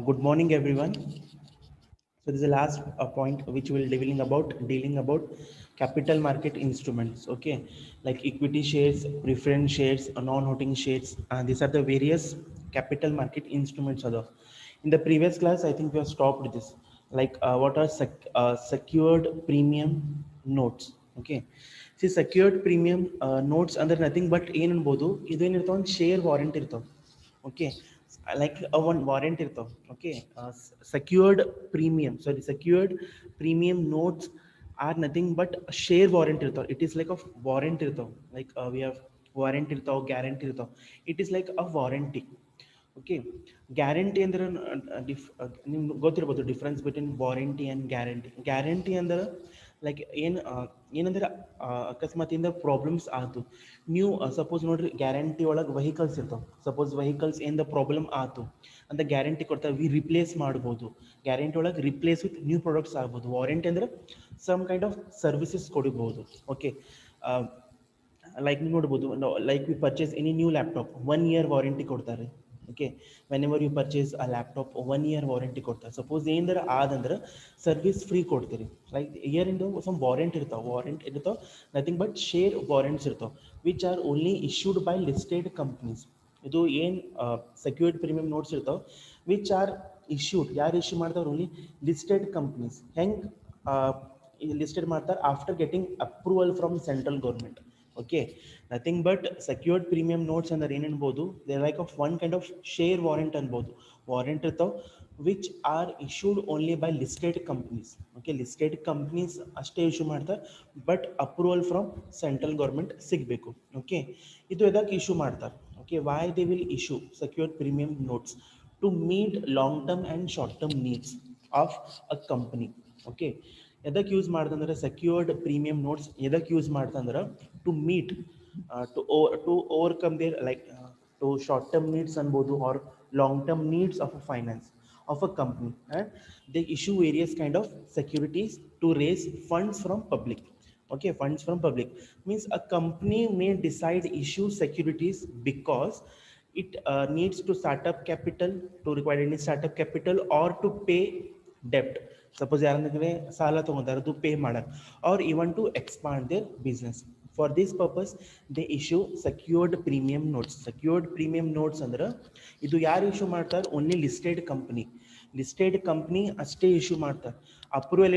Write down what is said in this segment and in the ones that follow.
Good morning, everyone. So this is the last point which we'll dealing about capital market instruments. Okay, like equity shares, preference shares, non-voting shares, and these are the various capital market instruments. Other in the previous class, I think we have stopped this. Like what are secured premium notes? Okay, see secured premium notes under nothing but ಏನು ಅನ್ಬೋದು ಇದೇನಿರ್ತಾವ ಒಂದು share warrant ಇರ್ತಾವ. Okay, like a one warrant irtav. Okay, secured secured premium notes are nothing but a share warrant irtav. It is like a warrant irtav. Like we have warrant irtav, guarantee irtav. It is like a warranty. Okay, guarantee ಅಂದ್ರೆ ನಿಮ್ಗೆ ಗೊತ್ತಿರ್ಬೋದು difference between warranty and guarantee. Guarantee ಅಂದ್ರೆ like ಏನಂದ್ರೆ ಅಕಸ್ಮಾತಿಂದ problems ಆಯ್ತು ನೀವು suppose ನೋಡ್ರಿ guarantee ಒಳಗೆ vehicles ಇರ್ತಾವೆ. ಸಪೋಸ್ ವೆಹಿಕಲ್ಸ್ ಏನ್ ಪ್ರಾಬ್ಲಮ್ ಆಯ್ತು ಅಂತ ಗ್ಯಾರಂಟಿ ಕೊಡ್ತಾರೆ, ರಿಪ್ಲೇಸ್ ಮಾಡ್ಬೋದು. ಗ್ಯಾರಂಟಿ ಒಳಗೆ ರಿಪ್ಲೇಸ್ ವಿತ್ ನ್ಯೂ ಪ್ರಾಡಕ್ಟ್ಸ್ ಆಗ್ಬೋದು. ವಾರಂಟಿ ಅಂದ್ರೆ ಸಮ್ ಕೈಂಡ್ ಆಫ್ ಸರ್ವಿಸಸ್ ಕೊಡಬಹುದು. ಓಕೆ, ಲೈಕ್ ನೀವು ನೋಡ್ಬೋದು, like we purchase any new laptop 1 year warranty ಕೊಡ್ತಾರೆ. Okay, whenever you purchase a laptop 1 year warranty ಕೊಡ್ತಾರೆ. ಸಪೋಸ್ ಏನಂದ್ರೆ ಆದಂದ್ರೆ ಸರ್ವಿಸ್ ಫ್ರೀ ಕೊಡ್ತೀರಿ. ಲೈಕ್ ಇಯರಿಂದ ಸಮ್ ವಾರಂಟ್ ಇರ್ತಾವೆ ನಥಿಂಗ್ ಬಟ್ ಶೇರ್ ವಾರಂಟ್ಸ್ ಇರ್ತಾವೆ which are only issued by listed companies. ಇದು ಏನು ಸೆಕ್ಯೂರ್ಡ್ ಪ್ರೀಮಿಯಂ ನೋಟ್ಸ್ ಇರ್ತಾವೆ ವಿಚ್ ಆರ್ ಇಶ್ಯೂಡ್, ಯಾರು ಇಶ್ಯೂ ಮಾಡ್ತಾವ್ರು? Only listed companies. ಹೆಂಗೆ ಲಿಸ್ಟೆಡ್ ಮಾಡ್ತಾರೆ? After getting approval from central government. Okay, nothing but secured premium notes ಅಂದ್ರೆ ಏನು ಅನ್ಬೋದು? They like of one kind of share warrant ಅನ್ಬೋದು. Warrant ಇರ್ತಾವೆ which are issued only by listed companies. Okay, listed companies ಅಷ್ಟೇ issue ಮಾಡ್ತಾರೆ, but approval from central government ಸಿಗಬೇಕು. Okay, ಇದು ಎದಕ್ಕೆ ಇಶ್ಯೂ ಮಾಡ್ತಾರೆ? Okay, why they will issue secured premium notes? To meet long term and short term needs of a company. Okay, ಎದಕ್ಕೆ use ಮಾಡ್ದಂದ್ರೆ secured premium notes ಎದಕ್ಕೆ use ಮಾಡ್ತಂದ್ರೆ to meet to overcome their like to short term needs ಅನ್ಬೋದು or long term needs of a finance of a company, and they issue various kind of securities to raise funds from public. Okay, funds from public means a company may decide issue securities because it needs to start up capital, to require any startup capital or to pay debt. Suppose ಯಾರಂದ್ರೆ ಸಾಲ ತಗೊಂಡಾರ to pay ಮಾಡಕ್ or even to expand their business. For this purpose they issue secured premium notes. Secured premium notes ಅಂದ್ರೆ ಇದು ಯಾರು issue ಮಾಡ್ತಾರೆ? Only listed company ಅಷ್ಟೇ issue ಮಾಡ್ತಾರೆ. ಅಪ್ರೂವಲ್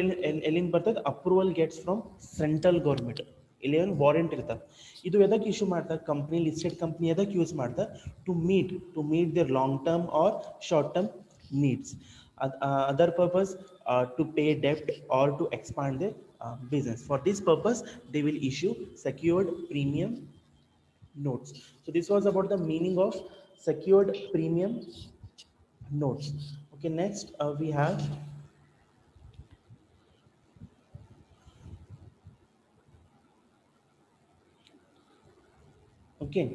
ಎಲ್ಲಿಂದ ಬರ್ತದೆ? Approval gets from central government. ಇಲ್ಲಿ ಏನು ವಾರಂಟ್ ಇರ್ತಾರೆ. ಇದು ಎದಕ್ಕೆ ಇಶ್ಯೂ ಮಾಡ್ತಾರೆ? ಕಂಪ್ನಿ, ಲಿಸ್ಟೆಡ್ ಕಂಪ್ನಿ ಎದಕ್ಕೆ ಯೂಸ್ ಮಾಡ್ತಾರೆ? To meet their long term or short term needs. Other purpose to pay debt or to expand their business. For this purpose they will issue secured premium notes. So this was about the meaning of secured premium notes. Okay, next we have okay,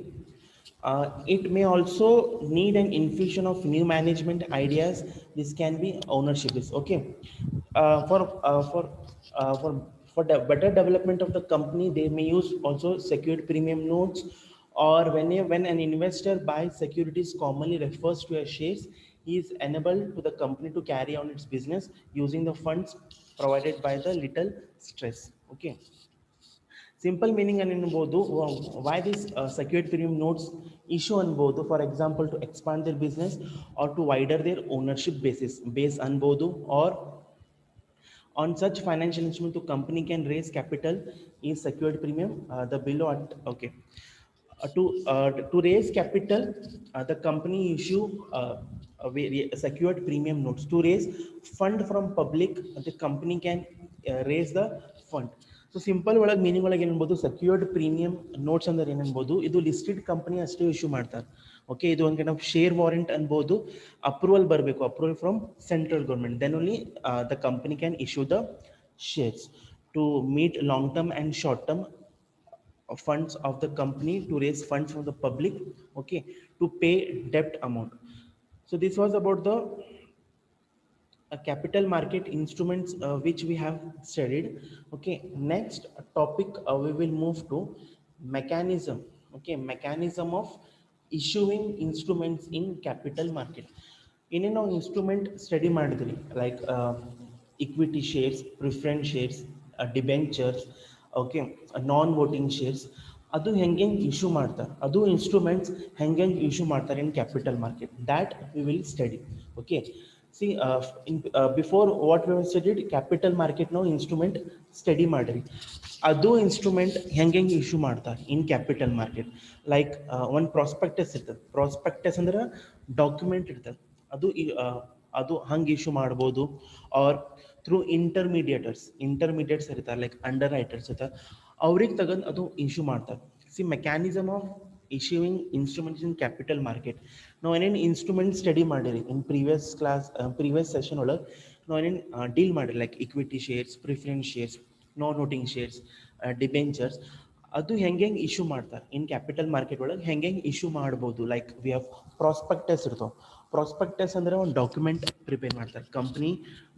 it may also need an infusion of new management ideas. This can be ownership is okay. uh, for uh, for for the better development of the company they may use also secured premium notes. Or when an investor buys securities, commonly refers to as shares, he is enabled to the company to carry on its business using the funds provided by the little stress. Okay, simple meaning ಅನ್ಬೋದು why this secured premium notes issue ಅನ್ಬೋದು. For example to expand their business or to wider their ownership base ಅನ್ಬೋದು. Or on such financial instrument to company can raise capital is secured premium. The below at okay, to raise capital the company issue secured premium notes. To raise fund from public the company can raise the fund. So simple ಒಳಗೆ meaning ಒಳಗೆ ಏನ್ಬೋದು? Secured premium notes ಅಂದ್ರೆ ಏನನ್ಬೋದು? ಇದು listed company ಅಷ್ಟೇ issue ಮಾಡ್ತಾರೆ. Okay, ಇದು ಒಂದು ಕೈಂಡ್ ಆಫ್ ಶೇರ್ ವಾರೆಂಟ್ ಅನ್ಬೋದು. ಅಪ್ರೂವಲ್ ಬರಬೇಕು, approval from central government, then only the company can issue the shares to meet long term and short term funds of the company, to raise funds from the public. Okay, to pay debt amount. So this was about the capital market instruments which we have studied. Okay, next topic we will move to mechanism. Okay, mechanism of issuing instruments in capital market. ಇನ್ನೇನು ನಾವು instrument study ಮಾಡಿದ್ರಿ like equity shares, preference shares, debentures, okay, non voting shares, ಅದು ಹೆಂಗೆ issue ಮಾಡ್ತಾರೆ, ಅದು instruments ಹೆಂಗೆ issue ಮಾಡ್ತಾರೆ in capital market, that we will study. Okay, see before what we studied capital market ನಾವು ಇನ್ಸ್ಟ್ರೂಮೆಂಟ್ ಸ್ಟಡಿ ಮಾಡಿರಿ, ಅದು ಇನ್ಸ್ಟ್ರೂಮೆಂಟ್ ಹೆಂಗೆ ಇಶ್ಯೂ ಮಾಡ್ತಾರೆ ಇನ್ ಕ್ಯಾಪಿಟಲ್ ಮಾರ್ಕೆಟ್. ಲೈಕ್ ಒಂದು ಪ್ರಾಸ್ಪೆಕ್ಟಸ್ ಇರ್ತದೆ, ಪ್ರಾಸ್ಪೆಕ್ಟಸ್ ಅಂದ್ರೆ ಡಾಕ್ಯುಮೆಂಟ್ ಇರ್ತದೆ, ಅದು ಅದು ಹಂಗೆ ಇಶ್ಯೂ ಮಾಡ್ಬೋದು. ಆರ್ ಥ್ರೂ ಇಂಟರ್ಮೀಡಿಯೇಟ್ಸ್ ಇರ್ತಾರೆ, ಲೈಕ್ ಅಂಡರ್ ರೈಟರ್ಸ್ ಇರ್ತಾರೆ, ಅವ್ರಿಗೆ ತಗೊಂಡು ಅದು ಇಶ್ಯೂ ಮಾಡ್ತಾರೆ. C mechanism of issuing instruments in capital market, ನಾವು ಏನೇನು ಇನ್ಸ್ಟ್ರೂಮೆಂಟ್ ಸ್ಟಡಿ ಮಾಡಿರಿ ಇನ್ ಪ್ರೀವಿಯಸ್ ಸೆಷನ್ ಒಳಗೆ ನಾವು ಏನೇನು ಡೀಲ್ ಮಾಡಿರಿ, like equity shares, preference shares, non voting shares, debentures, ಅದು ಹೆಂಗೆ ಇಶ್ಯೂ ಮಾಡ್ತಾರೆ ಇನ್ ಕ್ಯಾಪಿಟಲ್ ಮಾರ್ಕೆಟ್ ಒಳಗೆ ಹೆಂಗೆ ಇಶ್ಯೂ ಮಾಡ್ಬೋದು. ಲೈಕ್ ವಿ ಹ್ಯಾವ್ ಪ್ರಾಸ್ಪೆಕ್ಟಸ್ ಇರ್ತಾವೆ. ಪ್ರಾಸ್ಪೆಕ್ಟಸ್ ಅಂದ್ರೆ ಒಂದು ಡಾಕ್ಯುಮೆಂಟ್ ಪ್ರಿಪೇರ್ ಮಾಡ್ತಾರೆ, ಕಂಪ್ನಿ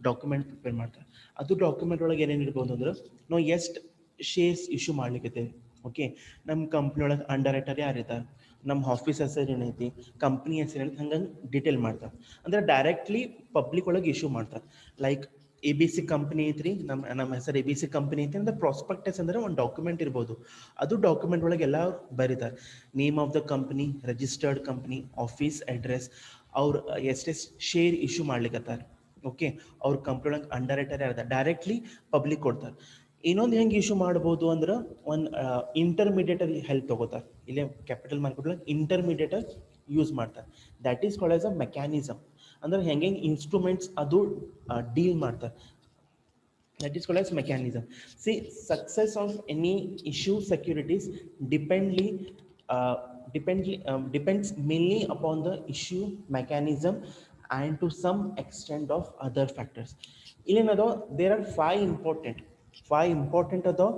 ಡಾಕ್ಯುಮೆಂಟ್ ಪ್ರಿಪೇರ್ ಮಾಡ್ತಾರೆ. ಅದು ಡಾಕ್ಯುಮೆಂಟ್ ಒಳಗೆ ಏನೇನು ಇರ್ಬೋದು ಅಂದ್ರೆ ನಾವು ಎಷ್ಟು ಶೇರ್ಸ್ ಇಶ್ಯೂ ಮಾಡ್ಲಿಕ್ಕೆ, ಓಕೆ, ನಮ್ಮ ಕಂಪ್ನಿ ಒಳಗೆ ಅಂಡರ್ ರೈಟರ್ ಯಾರು ಇರ್ತಾರೆ, ನಮ್ಮ ಆಫೀಸ್ ಹೆಸರು ಏನೈತಿ, ಕಂಪ್ನಿ ಹೆಸರು ಏನೈತಿ, ಹಂಗಂಗೆ ಡೀಟೇಲ್ ಮಾಡ್ತಾರೆ. ಅಂದ್ರೆ ಡೈರೆಕ್ಟ್ಲಿ ಪಬ್ಲಿಕ್ ಒಳಗೆ ಇಶ್ಯೂ ಮಾಡ್ತಾರೆ. Like A B C company ಐತ್ರಿ, ನಮ್ಮ ಹೆಸರು ಎ ಬಿ ಸಿ ಕಂಪ್ನಿ ಐತಿ ಅಂದ್ರೆ ಪ್ರಾಸ್ಪೆಕ್ಟಸ್ ಅಂದ್ರೆ ಒಂದು ಡಾಕ್ಯುಮೆಂಟ್ ಇರ್ಬೋದು. ಅದು ಡಾಕ್ಯುಮೆಂಟ್ ಒಳಗೆ ಎಲ್ಲ ಬರೀತಾರೆ, name of the company, registered company, office address, ಅವ್ರು ಎಷ್ಟೆಷ್ಟು ಶೇರ್ ಇಶ್ಯೂ ಮಾಡ್ಲಿಕ್ಕತ್ತಾರೆ, ಓಕೆ, ಅವ್ರ ಕಂಪ್ನಿ ಒಳಗೆ ಅಂಡರ್ ರೈಟರ್ ಯಾರ್ದ ಡೈರೆಕ್ಟ್ಲಿ ಪಬ್ಲಿಕ್ ಕೊಡ್ತಾರೆ. ಇನ್ನೊಂದು ಹೆಂಗೆ ಇಶ್ಯೂ ಮಾಡ್ಬೋದು ಅಂದ್ರೆ ಒಂದು ಇಂಟರ್ಮೀಡಿಯೇಟರ್ ಹೆಲ್ಪ್ ತಗೋತಾರೆ. ಇಲ್ಲೇ ಕ್ಯಾಪಿಟಲ್ ಮಾರ್ಕೆಟ್ ಒಳಗೆ ಇಂಟರ್ಮೀಡಿಯೇಟರ್ ಯೂಸ್ ಮಾಡ್ತಾರೆ, that is called as a mechanism. ಅಂದ್ರೆ ಹೆಂಗೆ ಇನ್ಸ್ಟ್ರೂಮೆಂಟ್ಸ್ ಅದು ಡೀಲ್ ಮಾಡ್ತಾರೆ, that is called as mechanism. See, success of any issue securities uh, depends mainly upon the issue mechanism and to some extent of other factors. Illenado there are five important other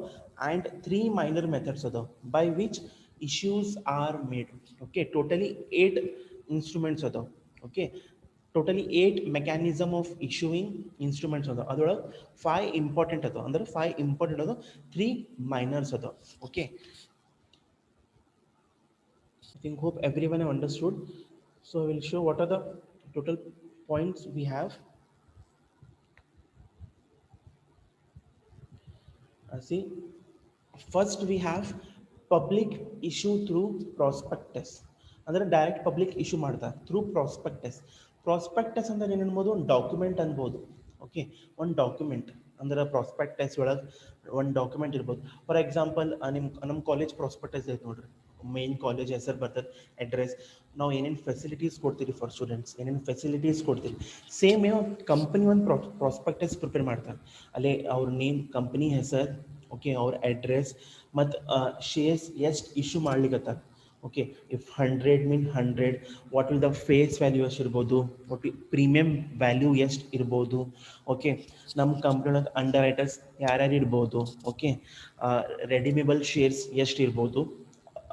and three minor methods other by which issues are made. Okay, totally 8 instruments other. Okay, totally 8 mechanism of issuing instruments ಅದ, ಅದರೊಳಗೆ 5 important ಅದ, ಅಂದ್ರೆ 5 important ಅದ, 3 minors ಅದ. Okay, I think hope every one have understood. So I will show what are the total points we have. C, first we have public issue through prospectus, ಅಂದ್ರೆ direct public issue ಮಾಡ್ತಾರೆ through prospectus. Prospectus ಅಂದ್ರೆ ಏನು ಅನ್ಬೋದು, ಒಂದು document ಅನ್ಬೋದು. Okay, ಒಂದು document ಅಂದ್ರೆ prospectus ಒಳಗೆ ಒಂದು ಡಾಕ್ಯುಮೆಂಟ್ ಇರ್ಬೋದು. ಫಾರ್ ಎಕ್ಸಾಂಪಲ್ ನಮ್ಮ ಕಾಲೇಜ್ ಪ್ರಾಸ್ಪೆಕ್ಟಸ್ ಐತೆ ನೋಡ್ರಿ, ಮೇನ್ ಕಾಲೇಜ್ ಹೆಸರು ಬರ್ತದೆ, ಅಡ್ರೆಸ್, ನಾವು ಏನೇನು ಫೆಸಿಲಿಟೀಸ್ ಕೊಡ್ತೀರಿ ಫಾರ್ ಸ್ಟೂಡೆಂಟ್ಸ್, ಏನೇನು ಫೆಸಿಲಿಟೀಸ್ ಕೊಡ್ತೀರಿ, ಸೇಮ್ ಏನೋ ಕಂಪನಿ ಒಂದು ಪ್ರಾಸ್ಪೆಕ್ಟಸ್ ಪ್ರಿಪೇರ್ ಮಾಡ್ತಾರೆ, ಅಲ್ಲೇ ಅವ್ರ ನೇಮ್, ಕಂಪನಿ ಹೆಸರು, ಓಕೆ, ಅವ್ರ ಅಡ್ರೆಸ್ ಮತ್ತು ಶೇರ್ಸ್ ಎಷ್ಟು ಇಶ್ಯೂ ಮಾಡ್ಲಿಕ್ಕತ್ತಾರ. Okay, if 100 mean 100, what will the face value ಎಷ್ಟು ಇರ್ಬೋದು, ವಾಟ್ ಪ್ರೀಮಿಯಮ್ ವ್ಯಾಲ್ಯೂ ಎಷ್ಟು ಇರ್ಬೋದು. ಓಕೆ, ನಮ್ಮ ಕಂಪ್ನಿ ಒಳಗೆ ಅಂಡರ್ ರೈಟರ್ಸ್ ಯಾರ್ಯಾರು ಇರ್ಬೋದು. ಓಕೆ, ರೆಡಿಮೇಬಲ್ ಶೇರ್ಸ್ ಎಷ್ಟು ಇರ್ಬೋದು,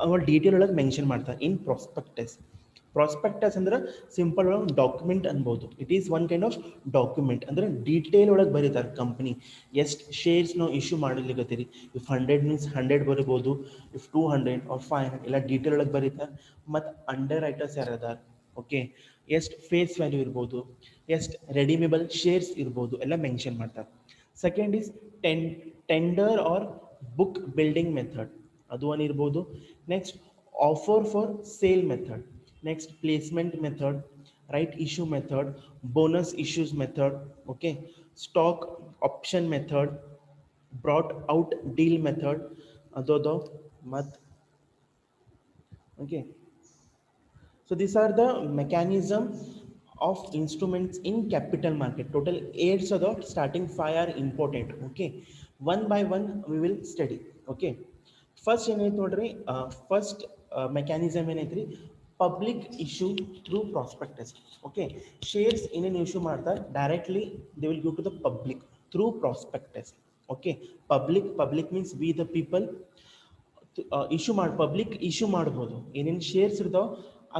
ಅವ್ರು ಡೀಟೇಲ್ ಒಳಗೆ ಮೆನ್ಷನ್ ಮಾಡ್ತಾರೆ ಇನ್ ಪ್ರಾಸ್ಪೆಕ್ಟಸ್. ಪ್ರಾಸ್ಪೆಕ್ಟಸ್ ಅಂದ್ರೆ ಸಿಂಪಲ್ ಒಳಗೆ ಡಾಕ್ಯುಮೆಂಟ್ ಅನ್ಬೋದು. It is one kind of document, ಅಂದ್ರೆ ಡೀಟೇಲ್ ಒಳಗೆ ಬರೀತಾರೆ ಕಂಪ್ನಿ ಎಷ್ಟು ಶೇರ್ಸ್ ನಾವು ಇಶ್ಯೂ ಮಾಡಲಿಕ್ಕತ್ತೀರಿ. ಇಫ್ 100 ಮೀನ್ಸ್ 100 ಬರಿಬೋದು, ಇಫ್ 200 ಆರ್ 500 ಎಲ್ಲ ಡೀಟೇಲ್ ಒಳಗೆ ಬರೀತಾರೆ. ಮತ್ತು ಅಂಡರ್ ರೈಟರ್ಸ್ ಯಾರದಾರ, ಓಕೆ, ಎಷ್ಟು ಫೇಸ್ ವ್ಯಾಲ್ಯೂ ಇರ್ಬೋದು, ಎಷ್ಟು ರೆಡಿಮೇಬಲ್ ಶೇರ್ಸ್ ಇರ್ಬೋದು, ಎಲ್ಲ ಮೆನ್ಷನ್ ಮಾಡ್ತಾರೆ. Second is tender or book building method, ಅದು ಒಂದು ಇರ್ಬೋದು. Next offer for sale method, next placement method, right issue method, bonus issues method, okay, stock option method, brought out deal method, adodo mat. Okay, so these are the mechanism of instruments in capital market. Total 8 so the starting 5 are important. Okay, one by one we will study. Okay, first ಏನೈತೆ ನೋಡ್ರಿ, first mechanism ಏನೈತ್ರಿ, public issue through prospectus. Okay, shares ಏನೇನು issue ಮಾಡ್ತಾರೆ directly they will give to the public through prospectus. Okay, public means we the people public issue ಮಾಡ್ಬೋದು. ಏನೇನು shares ಇರ್ತಾವ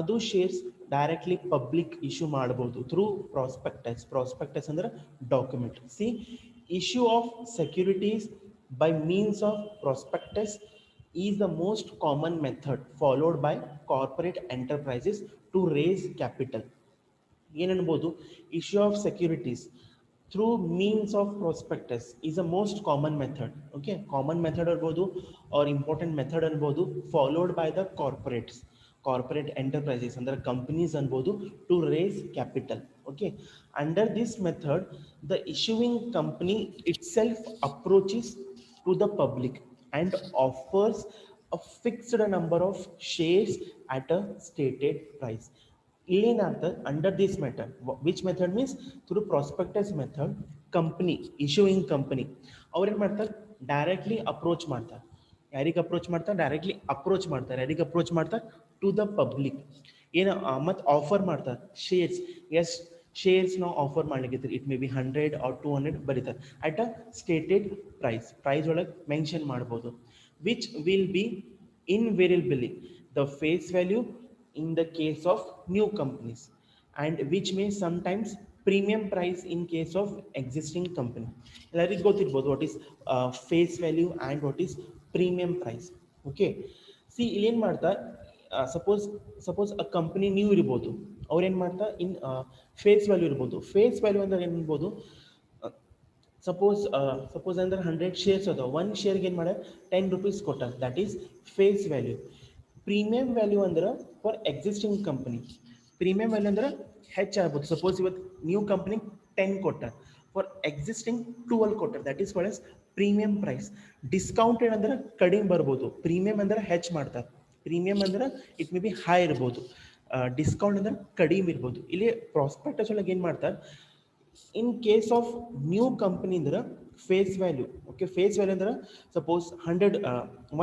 ಅದು shares directly public issue ಮಾಡ್ಬೋದು through prospectus ಅಂದ್ರೆ document. See, issue of securities by means of prospectus is the most common method followed by corporate enterprises to raise capital. ಏನು ಅನ್ಬೋದು, issue of securities through means of prospectus is the most common method. Okay, common method ಅನ್ಬೋದು or important method ಅನ್ಬೋದು followed by the corporate enterprises ಅಂದ್ರೆ companies ಅನ್ಬೋದು to raise capital. Okay, under this method the issuing company itself approaches to the public and offers a fixed number of shares at a stated price. ಇಲ್ಲೇನಾಗ್ತದೆ, under this method, which method means through prospectus method, company issuing company ಅವ್ರೇನು ಮಾಡ್ತಾರೆ, directly approach ಮಾಡ್ತಾರೆ. ಯಾರಿಗೆ approach ಮಾಡ್ತಾರೆ? Directly approach ಮಾಡ್ತಾರೆ. ಯಾರಿಗೆ approach ಮಾಡ್ತಾರೆ? To the public. ಏನು ಮತ್ತು ಆಫರ್ ಮಾಡ್ತಾರೆ ಶೇರ್ಸ್. ಎಸ್ ಶೇರ್ಸ್ ನಾವು ಆಫರ್ ಮಾಡ್ಲಿಕ್ಕೆ ಇಟ್ ಮೇ ಬಿ 100 or 200 ಬರೀತಾರೆ ಅಟ್ ಅ ಸ್ಟೇಟೆಡ್ ಪ್ರೈಸ್ ಒಳಗೆ ಮೆನ್ಷನ್ ಮಾಡ್ಬೋದು. Which will be invariably the face value in the case of new companies and which may sometimes premium price in case of existing company. ಎಲ್ಲರಿಗೂ ಗೊತ್ತಿರ್ಬೋದು what is face value and what is premium price. Okay, see ಇಲ್ಲೇನು ಮಾಡ್ತಾ, suppose a company new ಇರ್ಬೋದು, ಅವ್ರೇನು ಮಾಡ್ತಾ face value ಇರ್ಬೋದು. Face value ಅಂದ್ರೆ ಏನು ಇರ್ಬೋದು, ಸಪೋಸ್ ಅಂದ್ರೆ 100 ಶೇರ್ಸ್ ಅದ, ಒನ್ ಶೇರ್ಗೆ ಏನು ಮಾಡ್ಯಾರ 10 rupees ಕೊಟ್ಟಾರ, that is face value. Premium value ಅಂದ್ರೆ for existing company, premium value ಅಂದ್ರೆ ಹೆಚ್ಚಾಗ್ಬೋದು. ಸಪೋಸ್ ಇವತ್ತು ನ್ಯೂ ಕಂಪ್ನಿ 10 ಕೊಟ್ಟಾರ, ಫಾರ್ ಎಕ್ಸಿಸ್ಟಿಂಗ್ 12 ಕೊಟ್ಟಾರ, that is called as premium price. Discounted ಅಂದ್ರೆ ಕಡಿಮೆ ಬರ್ಬೋದು, ಪ್ರೀಮಿಯಂ ಅಂದ್ರೆ ಹೆಚ್ಚು ಮಾಡ್ತಾರೆ. ಪ್ರೀಮಿಯಂ ಅಂದ್ರೆ ಇಟ್ ಮೇ ಬಿ ಹೈ ಇರ್ಬೋದು, ಡಿಸ್ಕೌಂಟ್ ಅಂದ್ರೆ ಕಡಿಮೆ ಇರ್ಬೋದು. ಇಲ್ಲಿ ಪ್ರಾಸ್ಪೆಕ್ಟಸ್ ಒಳಗೆ ಏನು ಮಾಡ್ತಾರೆ, in case of new company ಅಂದ್ರೆ face value. Okay, face value ಅಂದ್ರೆ ಸಪೋಸ್ 100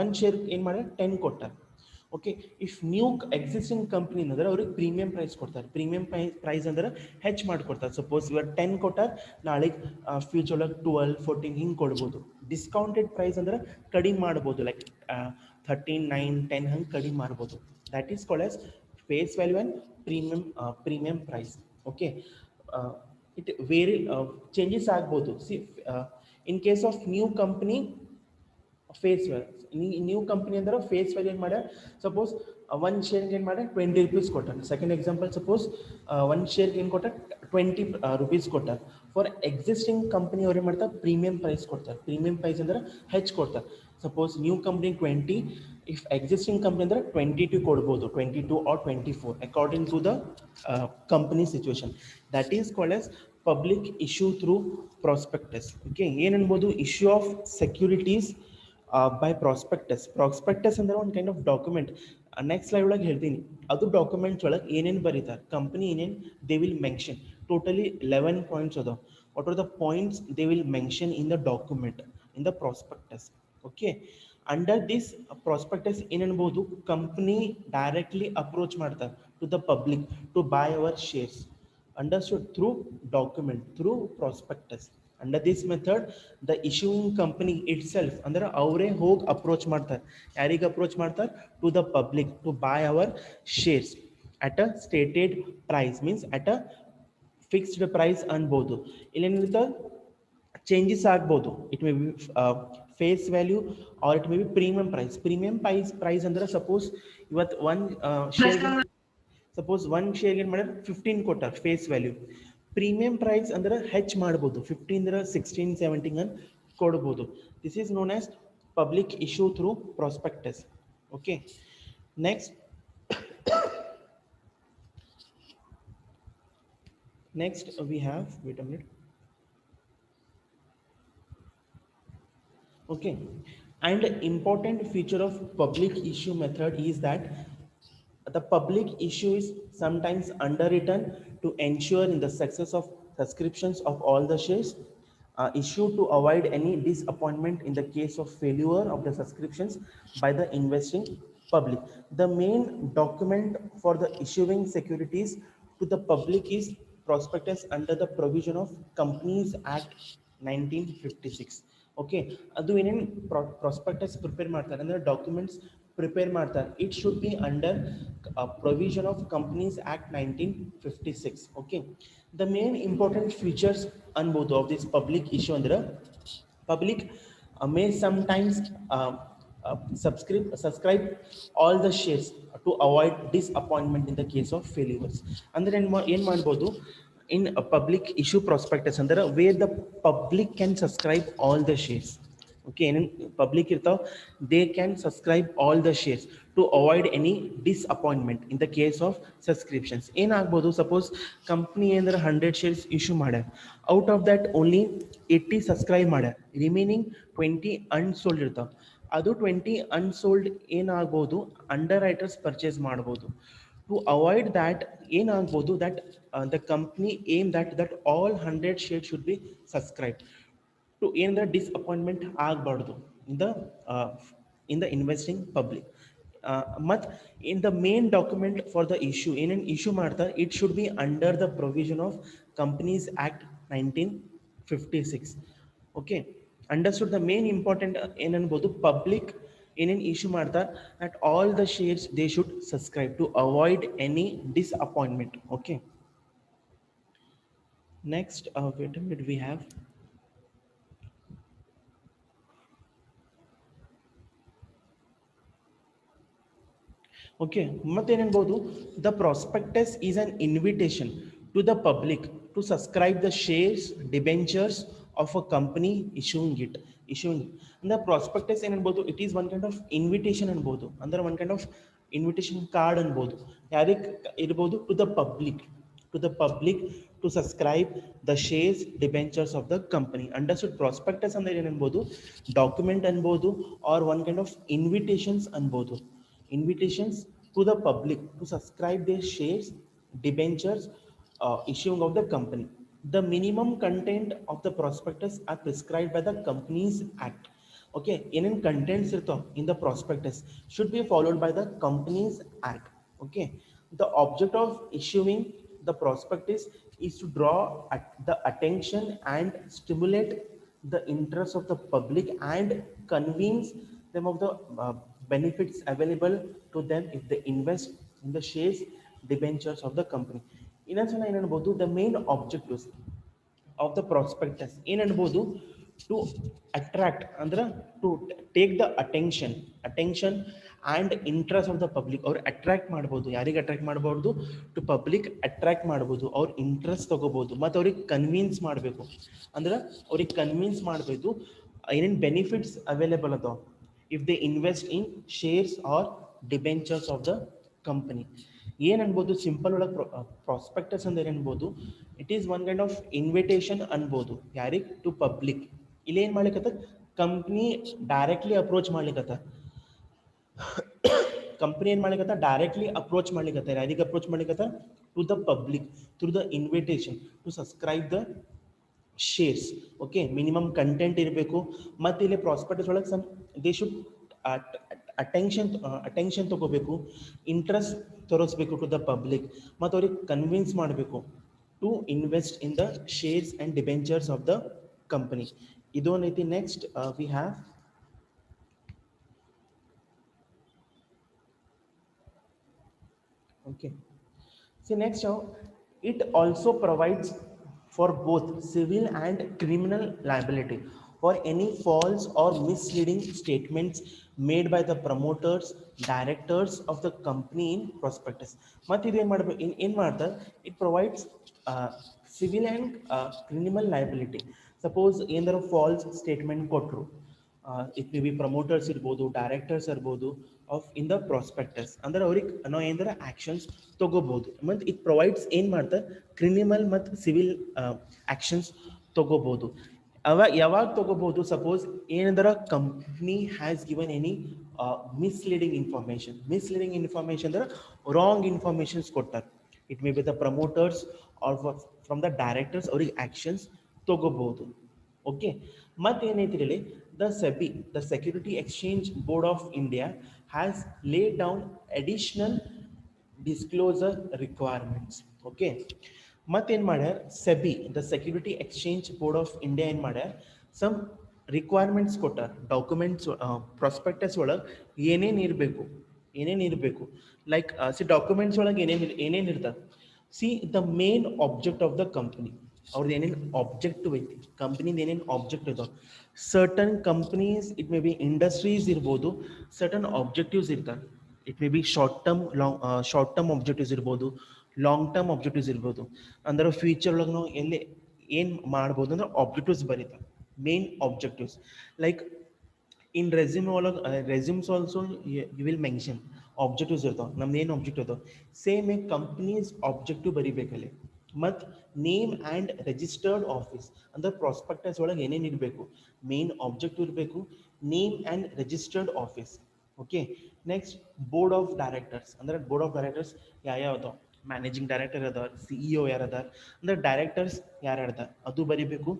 ಒನ್ ಶೇರ್ ಏನು ಮಾಡ್ಯಾರ 10 ಕೊಟ್ಟಾರ. Okay, if new existing company ಅಂದ್ರೆ ಅವ್ರಿಗೆ ಪ್ರೀಮಿಯಂ ಪ್ರೈಸ್ ಕೊಡ್ತಾರೆ. ಪ್ರೀಮಿಯಂ ಪ್ರೈಸ್ ಅಂದ್ರೆ ಹೆಚ್ಚು ಮಾಡಿಕೊಡ್ತಾರೆ. ಸಪೋಸ್ ಇವಾಗ 10 ಕೊಟ್ಟಾರ, ನಾಳೆಗೆ ಫ್ಯೂಚರ್ ಒಳಗೆ 12, 14 ಹಿಂಗೆ ಕೊಡ್ಬೋದು. ಡಿಸ್ಕೌಂಟೆಡ್ ಪ್ರೈಸ್ ಅಂದ್ರೆ ಕಡಿಮೆ ಮಾಡ್ಬೋದು, ಲೈಕ್ 13, 9, 10 ಹಂಗೆ ಕಡಿಮೆ ಮಾಡ್ಬೋದು. That is called as face value and premium price. Okay, it very changes ಆಗ್ಬೋದು. See in case of new company face value, new company ಅಂದ್ರೆ ಫೇಸ್ ವ್ಯಾಲ್ಯೂ ಏನು ಮಾಡ್ಯಾರ, ಸಪೋಸ್ ಒನ್ ಶೇರ್ಗೆ ಏನು ಮಾಡ್ಯಾರ 20 rupees ಕೊಟ್ಟಾರ. ಸೆಕೆಂಡ್ ಎಕ್ಸಾಂಪಲ್, ಸಪೋಸ್ ಒನ್ ಶೇರ್ಗೆ ಏನು ಕೊಟ್ಟಾರ 20 rupees ಕೊಟ್ಟಾರ. ಫಾರ್ ಎಕ್ಸಿಸ್ಟಿಂಗ್ ಕಂಪ್ನಿ ಅವ್ರು ಏನು ಮಾಡ್ತಾರೆ, ಪ್ರೀಮಿಯಂ ಪ್ರೈಸ್ ಕೊಡ್ತಾರೆ. ಪ್ರೀಮಿಯಂ ಪ್ರೈಸ್ ಅಂದ್ರೆ ಹೆಚ್ಚು ಕೊಡ್ತಾರೆ. Suppose new company 20, if existing company ಅಂದ್ರೆ 22 ಕೊಡ್ಬೋದು, 22 or 24 according to the company situation. That is called as public issue through prospectus. Okay, ಏನನ್ಬೋದು, issue of securities by prospectus ಅಂದ್ರೆ ಒಂದು kind of document. Next slide ಒಳಗೆ ಹೇಳ್ತೀನಿ, ಅದು documents ಒಳಗೆ ಏನೇನು ಬರೀತಾರೆ, ಕಂಪನಿ ಏನೇನು they will mention. Totally 11 points ಅದಾವ. What are the points they will mention in the document in the prospectus. Okay, under this prospectus ಏನನ್ಬೋದು, ಕಂಪ್ನಿ ಡೈರೆಕ್ಟ್ಲಿ ಅಪ್ರೋಚ್ ಮಾಡ್ತಾರೆ to the public to buy our shares. Understood? Through document, through prospectus. Under this method the issuing company itself ಅಂದ್ರೆ ಅವರೇ ಹೋಗಿ approach ಮಾಡ್ತಾರೆ. ಯಾರಿಗೆ approach ಮಾಡ್ತಾರೆ? To the public to buy our shares at a stated price, means at a fixed price ಅನ್ಬೋದು. ಇಲ್ಲೇನಿರುತ್ತೆ, changes ಆಗ್ಬೋದು. It may be face value or it may be premium price. Premium price ಅಂದ್ರೆ suppose ಇವತ್ತು one share, suppose one ಶೇರ್ಗೆ ಏನು ಮಾಡ್ಯಾರ 15 ಕೊಟ್ಟಾರ face value. Premium price ಅಂದ್ರೆ ಹೆಚ್ಚು ಮಾಡ್ಬೋದು, 15 16, 17 ಅನ್ನು ಕೊಡ್ಬೋದು. This is known as public issue through prospectus. Okay, next we have, wait a minute. Okay, and important feature of public issue method is that the public issue is sometimes underwritten to ensure in the success of subscriptions of all the shares issued to avoid any disappointment in the case of failure of the subscriptions by the investing public. The main document for the issuing securities to the public is prospectus under the provision of Companies Act 1956. Okay, ಅದು ಏನೇನು prospectus prepare ಮಾಡ್ತಾರೆ ಅಂದರೆ documents prepare ಮಾಡ್ತಾರೆ. It should be under provision of companies act 1956. Okay, the main important features ಅನ್ಬೋದು of this public issue ಅಂದ್ರೆ, public May sometimes subscribe all the shares to avoid disappointment in the case of failures. ಅಂದ್ರೆ ಏನು ಮಾಡ್ಬೋದು, in a public issue prospectus ಅಂದ್ರೆ where the public can subscribe all the shares. Okay, in public irtav, they can subscribe all the shares to avoid any disappointment in the case of subscriptions. ಏನಾಗ್ಬೋದು, suppose company ಏನಂದ್ರೆ 100 shares issue ಮಾಡ್ಯಾರ, out of that only 80 subscribe ಮಾಡ್ಯಾರ, remaining 20 unsold ಇರ್ತಾವ. ಅದು 20 unsold ಏನಾಗ್ಬೋದು, underwriters purchase ಮಾಡ್ಬೋದು. To avoid that, ಏನಾಗ್ಬೋದು, that the company aim that all 100 shares should be subscribed to end the disappointment ಆಗಬಾರ್ದು in the investing public. ಮತ್ in the main document for the issue ಏನೇನು issue ಮಾಡ್ತಾರೆ, it should be under the provision of Companies Act 1956. Okay, understood. The main important ಏನನ್ಬೋದು, public ಏನೇನು issue ಮಾಡ್ತಾರೆ that all the shares they should subscribe to avoid any disappointment. Okay, next wait a minute, we have okay, ಮತ್ತೇನೆನ್ಬೋದು, the prospectus is an invitation to the public to subscribe the shares, debentures of a company issuing it. ಅಂದ್ರೆ prospectus ಏನೆನ್ಬೋದು, it is one kind of invitation ಅನ್ಬೋದು, ಅಂದ್ರೆ one kind of invitation card ಅನ್ಬೋದು. ಯಾರಿಗೆ ಇರ್ಬೋದು, to the public to subscribe the shares, debentures of the company. Understood. Prospectus ಅಂದ್ರೆ ಏನೆನ್ಬೋದು, document ಅನ್ಬೋದು, or one kind of invitations ಅನ್ಬೋದು. Invitations to the public to subscribe their shares, debentures, issuing of the company. The minimum content of the prospectus are prescribed by the Companies Act. Okay, any contents in the prospectus should be followed by the Companies Act. Okay, the object of issuing the prospectus is to draw the attention and stimulate the interest of the public and convince them of the benefits available to them if they invest in the shares, debentures of the company. ಇನ್ನೊಂದ್ಸಲ ಏನನ್ಬೋದು, the main objectives of the prospectus ಏನನ್ಬೋದು, to attract ಅಂದ್ರೆ to take the attention and interest of the public. ಅವ್ರು attract ಮಾಡ್ಬೋದು, ಯಾರಿಗೆ attract ಮಾಡ್ಬೋದು, to public attract ಮಾಡ್ಬೋದು, ಅವ್ರ interest ತಗೋಬಹುದು, ಮತ್ತು ಅವ್ರಿಗೆ ಕನ್ವಿನ್ಸ್ ಮಾಡಬೇಕು. ಅಂದ್ರೆ ಅವ್ರಿಗೆ ಕನ್ವಿನ್ಸ್ ಮಾಡಬೇಕು ಏನೇನು ಬೆನಿಫಿಟ್ಸ್ ಅವೈಲೇಬಲ್ ಅದಾವ if they invest in shares or debentures of the company. ಏನ್ ಅನ್ಬೋದು, ಸಿಂಪಲ್ ಒಳಗೆ ಪ್ರಾಸ್ಪೆಕ್ಟಸ್ ಅಂದ್ರೆ ಏನ್ಬೋದು, it is one kind of invitation ಅನ್ಬೋದು. ಯಾರಿಗೆ, ಟು ಪಬ್ಲಿಕ್. ಇಲ್ಲಿ ಏನ್ ಮಾಡ್ಲಿಕ್ಕತ್ತ, ಕಂಪ್ನಿ ಡೈರೆಕ್ಟ್ಲಿ ಅಪ್ರೋಚ್ ಮಾಡ್ಲಿಕ್ಕತ್ತ, ಕಂಪ್ನಿ ಏನ್ ಮಾಡ್ಲಿಕ್ಕತ್ತ, ಡೈರೆಕ್ಟ್ಲಿ ಅಪ್ರೋಚ್ ಮಾಡ್ಲಿಕ್ಕತ್ತ. ಯಾರಿಗೆ ಅಪ್ರೋಚ್ ಮಾಡ್ಲಿಕ್ಕತ್ತ, to the public through the invitation to subscribe the shares. Okay, minimum content ಇರಬೇಕು. ಮತ್ತು ಇಲ್ಲಿ ಪ್ರಾಸ್ಪೆಕ್ಟಸ್ ಒಳಗೆ ಸಮ್ ದೇ ಶುಡ್ ಅಟೆನ್ಷನ್ ತಗೋಬೇಕು, ಇಂಟ್ರೆಸ್ಟ್ ತೋರಿಸ್ಬೇಕು ಟು ದ ಪಬ್ಲಿಕ್, ಮತ್ತು ಅವ್ರಿಗೆ ಕನ್ವಿನ್ಸ್ ಮಾಡಬೇಕು to invest in the shares and debentures of the company. ಇದು ಐತಿ. Next we have okay. See, next now, it also provides for both civil and criminal liability for any false or misleading statements made by the promoters, directors of the company in prospectus. But it provides civil and criminal liability. Suppose there a false statement kotru, it may be promoters irbodu, directors irbodu of in the prospectus, ಅಂದ್ರೆ ಅವ್ರಿಗೆ ನಾವು ಏನಾರ actions ತಗೋಬಹುದು. ಮತ್ತು it provides ಏನು ಮಾಡ್ತಾರೆ, criminal ಮತ್ತು civil actions ತಗೋಬಹುದು. ಯಾವಾಗ ತಗೋಬಹುದು, ಸಪೋಸ್ ಏನಂದ್ರೆ company has given any misleading information ಅಂದ್ರೆ ರಾಂಗ್ ಇನ್ಫಾರ್ಮೇಶನ್ಸ್ ಕೊಟ್ಟಾರೆ. It may be the promoters or from the directors, ಅವ್ರಿಗೆ ಆಕ್ಷನ್ಸ್ ತಗೋಬಹುದು. ಓಕೆ, ಮತ್ತೇನೈತಿ ಹೇಳಿ, the SEBI, the Security Exchange Board of India, has laid down additional disclosure requirements. Okay, ಮತ್ತೇನ್ ಮಾಡ್ಯಾರ, SEBI, the Security Exchange Board of India ಏನ್ ಮಾಡ್ಯಾರ, some requirements ಕೊಟ್ಟಾರ. Documents prospectus ಒಳಗೆ ಏನೇನು ಇರಬೇಕು ಲೈಕ್ ಸಿ ಡಾಕ್ಯುಮೆಂಟ್ಸ್ ಒಳಗೆ ಏನೇನು ಇರ್ತಾರೆ. C the main object of the company, ಅವ್ರದ್ದು ಏನೇನು ಆಬ್ಜೆಕ್ಟಿವ್ ಐತಿ, ಕಂಪ್ನಿದು ಏನೇನು ಆಬ್ಜೆಕ್ಟ್ ಇದಾವೆ. Certain companies, it may B industries ಇರ್ಬೋದು, ಸರ್ಟನ್ ಆಬ್ಜೆಕ್ಟಿವ್ಸ್ ಇರ್ತಾರೆ. It may B short term objectives ಇರ್ಬೋದು, ಲಾಂಗ್ ಟರ್ಮ್ ಆಬ್ಜೆಕ್ಟಿವ್ಸ್ ಇರ್ಬೋದು. ಅಂದ್ರೆ ಫ್ಯೂಚರ್ ಒಳಗೆ ನಾವು ಎಲ್ಲಿ ಏನು ಮಾಡ್ಬೋದು ಅಂದ್ರೆ ಆಬ್ಜೆಕ್ಟಿವ್ಸ್ ಬರೀತಾರೆ, main objectives. Like in resume ಒಳಗೆ, resumes also you will mention objectives ಇರ್ತಾವೆ, ನಮ್ದು ಏನು ಆಬ್ಜೆಕ್ಟಿವ್ ಇರ್ತಾವೆ. ಸೇಮ್ ಏ ಕಂಪ್ನೀಸ್ ಆಬ್ಜೆಕ್ಟಿವ್ ಬರೀಬೇಕಲ್ಲಿ. ಮತ್ತು ನೇಮ್ ಆ್ಯಂಡ್ ರಿಜಿಸ್ಟರ್ಡ್ ಆಫೀಸ್ ಅಂದ್ರೆ ಪ್ರಾಸ್ಪೆಕ್ಟಸ್ ಒಳಗೆ ಏನೇನು ಇರಬೇಕು, ಮೇನ್ ಆಬ್ಜೆಕ್ಟಿವ್ ಇರಬೇಕು, name and registered office. Okay. Next board of directors, ಅಂದ್ರೆ ಬೋರ್ಡ್ ಆಫ್ ಡೈರೆಕ್ಟರ್ಸ್ ಯಾವ್ಯಾವ, ಮ್ಯಾನೇಜಿಂಗ್ ಡೈರೆಕ್ಟರ್ ಅದಾರ, CEO ಯಾರದಾರ, ಅಂದ್ರೆ ಡೈರೆಕ್ಟರ್ಸ್ ಯಾರ್ಯಾರ್ದಾರ ಅದು ಬರೀಬೇಕು.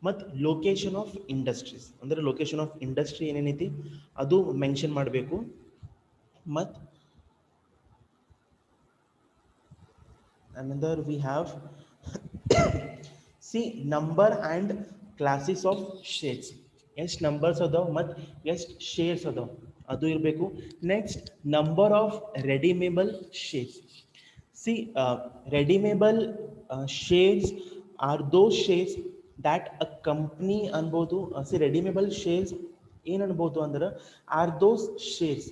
ಮತ್ತು ಲೊಕೇಶನ್ ಆಫ್ ಇಂಡಸ್ಟ್ರೀಸ್ ಅಂದ್ರೆ ಲೊಕೇಶನ್ ಆಫ್ ಇಂಡಸ್ಟ್ರಿ ಏನೇನೈತಿ ಅದು ಮೆನ್ಷನ್ ಮಾಡಬೇಕು. ಮತ್ತು another we have see number and classes of shares, ಎಷ್ಟು ನಂಬರ್ಸ್ ಅದಾವ ಮತ್ತು ಎಷ್ಟು ಶೇರ್ಸ್ ಅದಾವ ಅದು ಇರಬೇಕು. Next number of redeemable shares. C redeemable shares are those shares that a company ಅನ್ಬೋದು. ಸಿ ರೆಡಿಮೇಬಲ್ ಶೇರ್ಸ್ ಏನು ಅನ್ಬೋದು ಅಂದ್ರೆ are those shares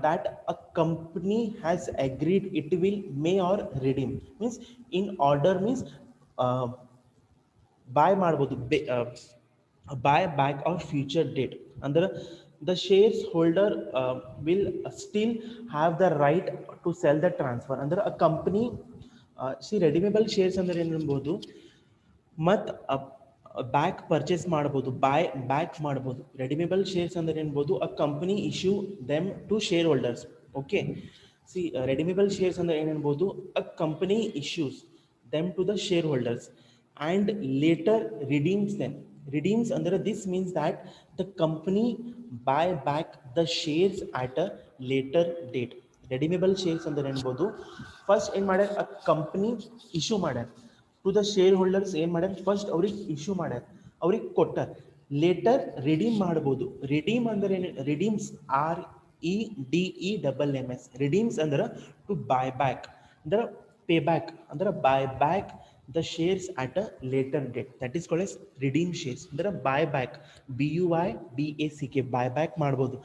that a company has agreed it will may or redeem. Means in order means uh, buy ಮಾಡ್ಬೋದು, buy back or future date. ಅಂದ್ರೆ the shares holder will still have the right to sell the transfer. ಅಂದ್ರೆ a company see redeemable shares ಅಂದ್ರೆ ಏನು ಅನ್ಬೋದು, ಮತ್ತು back purchase ಮಾಡ್ಬೋದು, back ಮಾಡ್ಬೋದು. Redeemable shares ಅಂದ್ರೆ ಏನ್ಬೋದು, a company issue them to shareholders. Okay. See redeemable shares ಅಂದ್ರೆ ಏನೇನ್ಬೋದು, a company issues them to the shareholders and later redeems them. Redeems ಅಂದ್ರೆ this means that the company buy back the shares at a later date. Redeemable shares ಅಂದ್ರೆ ಏನ್ಬೋದು, first ಏನು ಮಾಡ್ಯಾರ, a company issue ಮಾಡ್ಯಾರ to the share holders. ಏನು ಮಾಡ್ಯಾರ, first ಅವ್ರಿಗೆ issue ಮಾಡ್ಯಾರ, ಅವ್ರಿಗೆ ಕೊಟ್ಟಾರ, ಲೇಟರ್ ರಿಡೀಮ್ ಮಾಡ್ಬೋದು. ರಿಡೀಮ್ ಅಂದ್ರೆ ಏನು, ರಿಡೀಮ್ಸ್ REDEMS. ರಿಡೀಮ್ಸ್ ಅಂದ್ರೆ ಟು ಬೈ ಬ್ಯಾಕ್, ಅಂದ್ರೆ ಪೇ ಬ್ಯಾಕ್, ಅಂದ್ರೆ buy back the shares at a later date. That is called as redeem shares. ಅಂದ್ರೆ buy back, BUYBACK, buy back ಮಾಡ್ಬೋದು.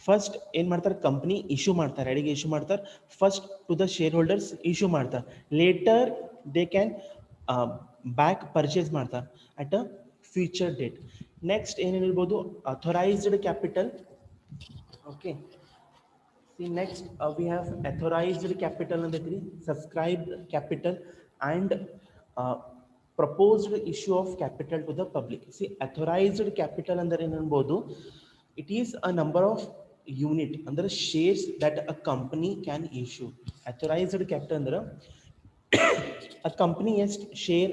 ಫಸ್ಟ್ ಏನು ಮಾಡ್ತಾರೆ, ಕಂಪ್ನಿ ಇಶ್ಯೂ ಮಾಡ್ತಾರೆ, ಅಡಿಗೆ ಇಶ್ಯೂ ಮಾಡ್ತಾರೆ. First to the shareholders issue ಮಾಡ್ತಾರೆ, later they can back purchase ಮಾಡ್ತಾರೆ at a future date. Next ಏನೇನಿರ್ಬೋದು, authorised capital. Okay. See next we have authorized capital andri, subscribed capital and uh, proposed issue of capital to the public. See authorized capital andre ಏನು ಅನ್ಬೋದು, it is a number of unit ಅಂದ್ರೆ shares that a company can issue. Authorized capital ಅಂದ್ರೆ a company ಎಷ್ಟು share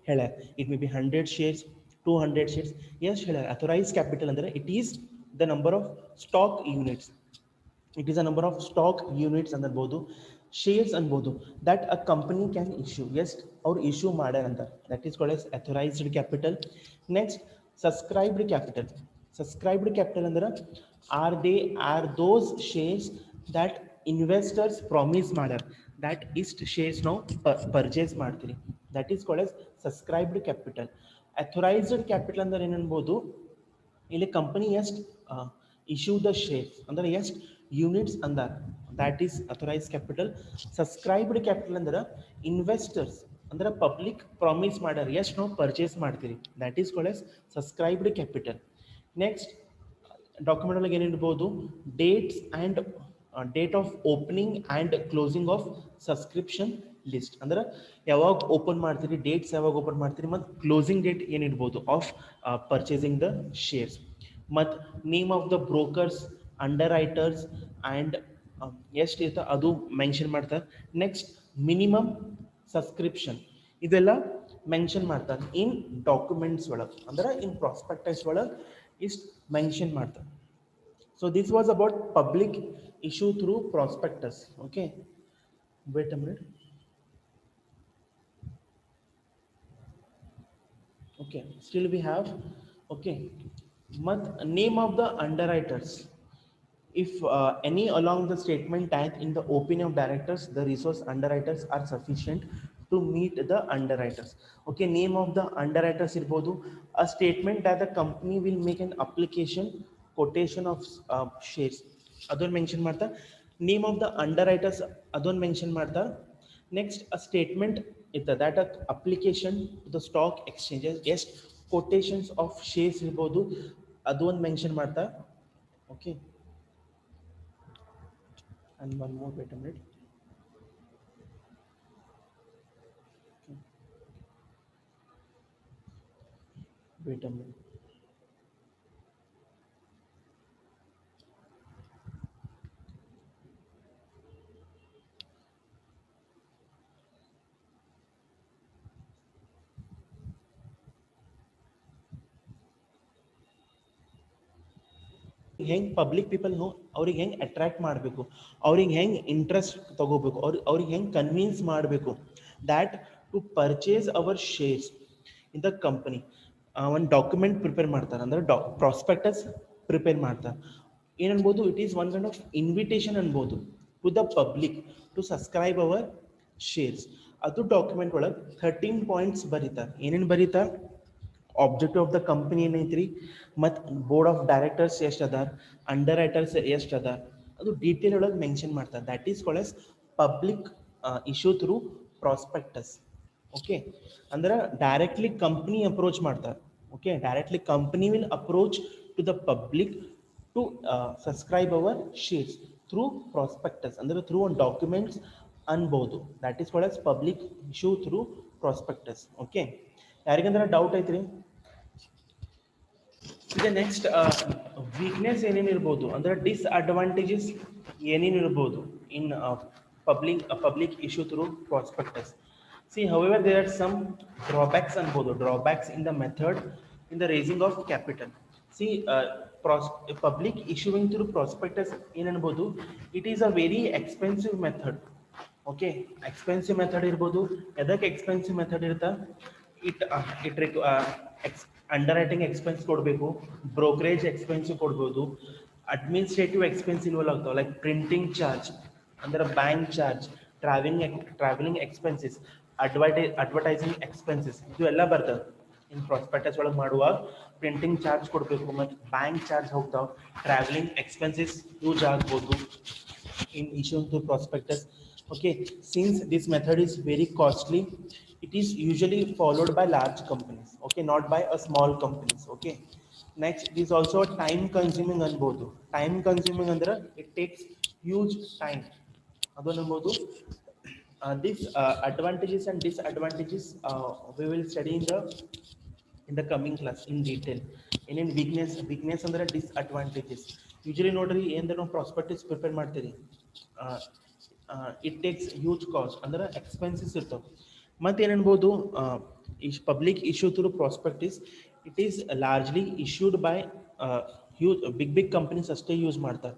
ಹೇಳ್ಯಾರ, it may be 100 shares, 200 shares, ಎಷ್ಟು ಹೇಳ್ಯಾರ. Authorised capital ಅಂದರೆ it is the number of stock units. It is a number of stock units ಅನ್ಬೋದು, shares ಅನ್ಬೋದು, that a company can issue. ಎಷ್ಟು ಅವ್ರು ಇಶ್ಯೂ ಮಾಡ್ಯಾರಂತ, that is called as authorised capital. Next subscribed capital. Subscribed capital ಅಂದ್ರೆ are those shares that investors promise ಮಾಡ್ಯಾರ, that ಇಷ್ಟು shares ನಾವು ಪರ್ಚೇಸ್ ಮಾಡ್ತೀರಿ, that is called as subscribed capital. Authorised capital ಅಂದ್ರೆ ಏನನ್ಬೋದು, ಇಲ್ಲಿ ಕಂಪನಿ ಎಷ್ಟು ಇಶ್ಯೂ ದ ಶೇರ್ಸ್ ಅಂದ್ರೆ ಎಷ್ಟು ಯೂನಿಟ್ಸ್ ಅಂದಾರ, that is authorised capital. Subscribed capital ಅಂದ್ರೆ ಇನ್ವೆಸ್ಟರ್ಸ್ ಅಂದ್ರೆ ಪಬ್ಲಿಕ್ ಪ್ರಾಮಿಸ್ ಮಾಡ್ಯಾರ ಎಷ್ಟು ನಾವು ಪರ್ಚೇಸ್ ಮಾಡ್ತೀರಿ, that is called as subscribed capital. Next document ಒಳಗೆ ಏನಿರ್ಬೋದು, dates and date of opening and closing of subscription list. ಅಂದ್ರೆ ಯಾವಾಗ ಓಪನ್ ಮಾಡ್ತೀರಿ, ಡೇಟ್ಸ್ ಯಾವಾಗ ಓಪನ್ ಮಾಡ್ತೀರಿ, ಮತ್ತು ಕ್ಲೋಸಿಂಗ್ ಡೇಟ್ ಏನಿರ್ಬೋದು ಆಫ್ ಪರ್ಚೇಸಿಂಗ್ ದ ಶೇರ್ಸ್. ಮತ್ತು name of the brokers, underwriters and ಎಷ್ಟು ಇರ್ತ ಅದು ಮೆನ್ಷನ್ ಮಾಡ್ತಾರೆ. ನೆಕ್ಸ್ಟ್ ಮಿನಿಮಮ್ ಸಬ್ಸ್ಕ್ರಿಪ್ಷನ್, ಇದೆಲ್ಲ ಮೆನ್ಷನ್ ಮಾಡ್ತಾರೆ ಇನ್ ಡಾಕ್ಯುಮೆಂಟ್ಸ್ ಒಳಗೆ, ಅಂದ್ರೆ ಇನ್ ಪ್ರಾಸ್ಪೆಕ್ಟಸ್ ಒಳಗೆ ಇಷ್ಟು ಮೆನ್ಷನ್ ಮಾಡ್ತಾರೆ. So this was about public issue through prospectus. Okay, wait a minute. Okay, still we have, okay, name of the underwriters. If any along the statement that in the opinion of directors the resource underwriters are sufficient to meet the underwriters. Okay, name of the underwriters irbodu, a statement that the company will make an application quotation of shares adon mention ಮಾಡ್ತಾ, name of the underwriters adon mention ಮಾಡ್ತಾ. Next a statement ಇತ್ತ that a application to the stock exchanges ಎಷ್ಟು quotations of shares ಇರ್ಬೋದು ಅದು ಒಂದು mention ಮಾಡ್ತಾ. Okay, and one more, wait a minute. Okay, wait a minute. ಹೆಂಗೆ public ಪೀಪಲ್ನು ಅವ್ರಿಗೆ ಹೆಂಗೆ ಅಟ್ರಾಕ್ಟ್ ಮಾಡಬೇಕು, ಅವ್ರಿಗೆ ಹೆಂಗೆ ಇಂಟ್ರೆಸ್ಟ್ ತಗೋಬೇಕು, ಅವ್ರಿಗೆ ಹೆಂಗೆ ಕನ್ವಿನ್ಸ್ ಮಾಡಬೇಕು that to purchase our shares in the company. ಒಂದು ಡಾಕ್ಯುಮೆಂಟ್ ಪ್ರಿಪೇರ್ ಮಾಡ್ತಾರೆ, ಅಂದರೆ ಪ್ರಾಸ್ಪೆಕ್ಟಸ್ ಪ್ರಿಪೇರ್ ಮಾಡ್ತಾರೆ. ಏನನ್ಬೋದು, it is one kind of invitation ಅನ್ಬೋದು to the public to subscribe our shares. ಅದು ಡಾಕ್ಯುಮೆಂಟ್ ಒಳಗೆ 13 ಪಾಯಿಂಟ್ಸ್ ಬರೀತಾರೆ. ಏನೇನು ಬರೀತಾರೆ, ಆಬ್ಜೆಕ್ಟಿವ್ ಆಫ್ ದ ಕಂಪನಿ ಏನೈತ್ರಿ, ಮತ್ತು ಬೋರ್ಡ್ ಆಫ್ ಡೈರೆಕ್ಟರ್ಸ್ ಎಷ್ಟು ಅದಾರ, ಅಂಡರ್ ರೈಟರ್ಸ್ ಎಷ್ಟು ಅದಾರ, ಅದು ಡೀಟೇಲ್ ಒಳಗೆ ಮೆನ್ಷನ್ ಮಾಡ್ತಾರೆ. That is called as public issue through prospectus. Okay, ಅಂದ್ರೆ ಡೈರೆಕ್ಟ್ಲಿ ಕಂಪ್ನಿ ಅಪ್ರೋಚ್ ಮಾಡ್ತಾರೆ. Okay, directly company will approach to the public to subscribe our shares through prospectus, ಅಂದ್ರೆ ಥ್ರೂ ಒಂದು documents ಅನ್ಬೋದು. That is called as public issue through prospectus. Okay, ಯಾರಿಗಂದ್ರೆ doubt ಐತ್ರಿ? ಈಗ next weakness ಏನೇನಿರ್ಬೋದು, ಅಂದರೆ disadvantages ಏನೇನಿರ್ಬೋದು in public issue through prospectus. See however there are some drawbacks ಅನ್ಬೋದು, drawbacks in the method in the raising of capital. See public issuing through prospectus ಏನನ್ಬೋದು, it is a very expensive method. Okay, expensive method ಇರ್ಬೋದು. ಎದಕ್ಕೆ expensive method ಇರ್ತಾ, under writing expense ಕೊಡಬೇಕು, brokerage expensive ಕೊಡ್ಬೋದು, administrative expense involve ಆಗ್ತಾವೆ, like printing charge, ಅಂದ್ರೆ bank charge, travelling expenses, advertising expenses, ಇದು ಎಲ್ಲ ಬರ್ತದೆ ಇನ್ ಪ್ರಾಸ್ಪೆಕ್ಟಸ್ ಒಳಗೆ ಮಾಡುವಾಗ. ಪ್ರಿಂಟಿಂಗ್ ಚಾರ್ಜ್ ಕೊಡಬೇಕು, ಮತ್ತು ಬ್ಯಾಂಕ್ ಚಾರ್ಜ್ ಹೋಗ್ತಾವೆ, ಟ್ರಾವೆಲಿಂಗ್ ಎಕ್ಸ್ಪೆನ್ಸಸ್ ಯೂಸ್ ಆಗ್ಬೋದು in issuing to prospectus. Okay, since this method is very costly, it is usually followed by large companies. Okay, not by a small companies. Okay, next it is also time consuming ಅನ್ಬೋದು. Time consuming ಅಂದ್ರೆ it takes huge time. ಅದು ಅನ್ಬೋದು. These advantages and disadvantages we will study in the coming class in detail. ಏನೇನು weakness ಅಂದ್ರೆ disadvantages. Usually ನೋಡ್ರಿ, ಏನಂದ್ರೆ ನಾವು prospectus prepare ಮಾಡ್ತೀರಿ, ಇಟ್ ಟೇಕ್ಸ್ ಹ್ಯೂಜ್ ಕಾಸ್ಟ್, ಅಂದ್ರೆ ಎಕ್ಸ್ಪೆನ್ಸಸ್ ಇರ್ತವೆ. ಮತ್ತೇನನ್ಬೋದು, public issue through prospectus, it is largely issued by big companies ಅಷ್ಟೇ ಯೂಸ್ ಮಾಡ್ತಾರೆ,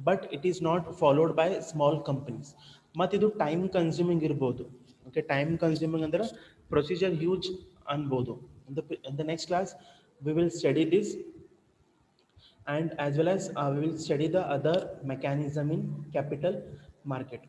but it is not followed by small companies. ಮತ್ತು ಇದು ಟೈಮ್ ಕನ್ಸ್ಯೂಮಿಂಗ್ ಇರ್ಬೋದು. ಓಕೆ, ಟೈಮ್ ಕನ್ಸ್ಯೂಮಿಂಗ್ ಅಂದ್ರೆ ಪ್ರೊಸೀಜರ್ ಹ್ಯೂಜ್ ಅನ್ಬೋದು. In the next class we will study this, and as well as we will study the other mechanism in capital market.